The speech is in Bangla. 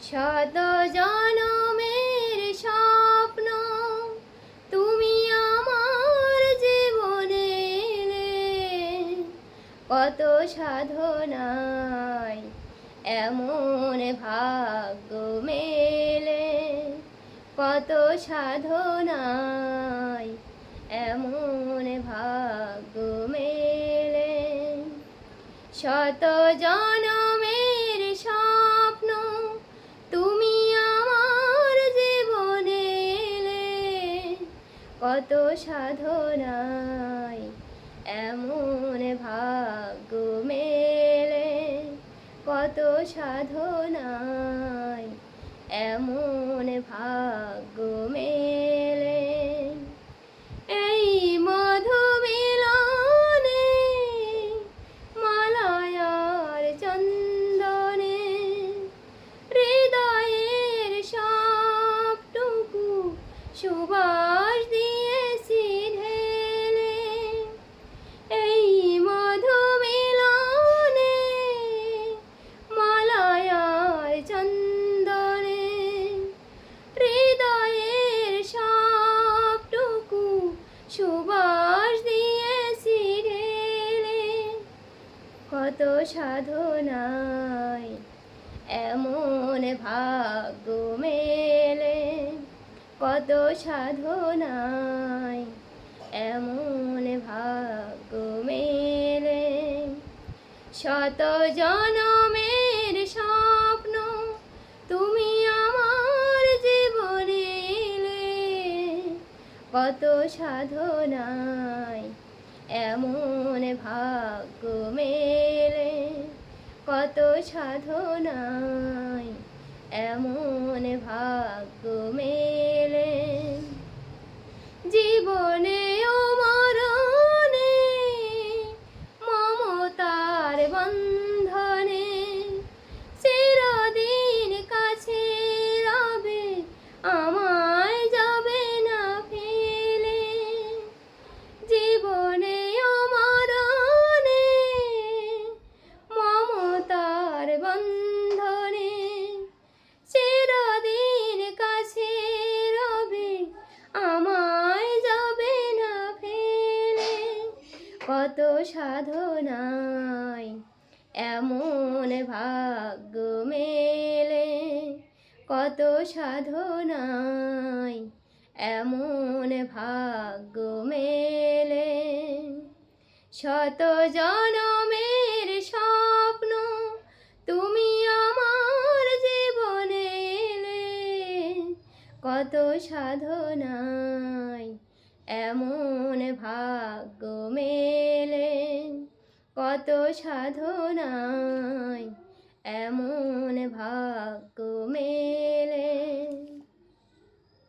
শত জনমের স্বপ্ন তুমি আমার জীবনে এলে, কত সাধনায় এমন ভাগ্য মেলে, কত সাধনায় এমন ভাগ্য মেলে। শত জনমের স্বপ্ন তুমি আমার জীবনে এলে, কত সাধনায় এমন ভাগ্য মেলে, কত সাধনায় এমন ভাগ্য মেলে। এই মধু মিলনে মালায় আর চন্দনে, হৃদয়ের সবটুকু সুবাস দিয়েছি ঢেলে। এই মধু মিলনে মালায় আর চন্দনে, হৃদয়ের সবটুকু সুবাস দিয়েছি ঢেলে, কত সাধনায় এমন ভাগ্য মেলে, কত সাধনায় এমন ভাগ্য মেলে। শত জনমের স্বপ্ন তুমি আমার জীবনে এলে, কত সাধনায় এমন ভাগ্য মেলে, কত সাধনায় এমন ভাগ্য মেলে। জীবনে ও মরণে মমতার বন্ধনে, চিরদিন কাছে রবে আমায় যাবে না ফেলে। জীবনে ও মরণে মমতার বন্ধনে, চিরদিন কাছে রবে আমায় যাবে না ফেলে, কত সাধনায় এমন ভাগ্য মেলে, কত সাধনায় এমন ভাগ্য মেলে। শত জনমের স্বপ্ন তুমি আমার জীবনে এলে, কত সাধনায় এমন ভাগ্য মেলে, কত সাধনায় এমন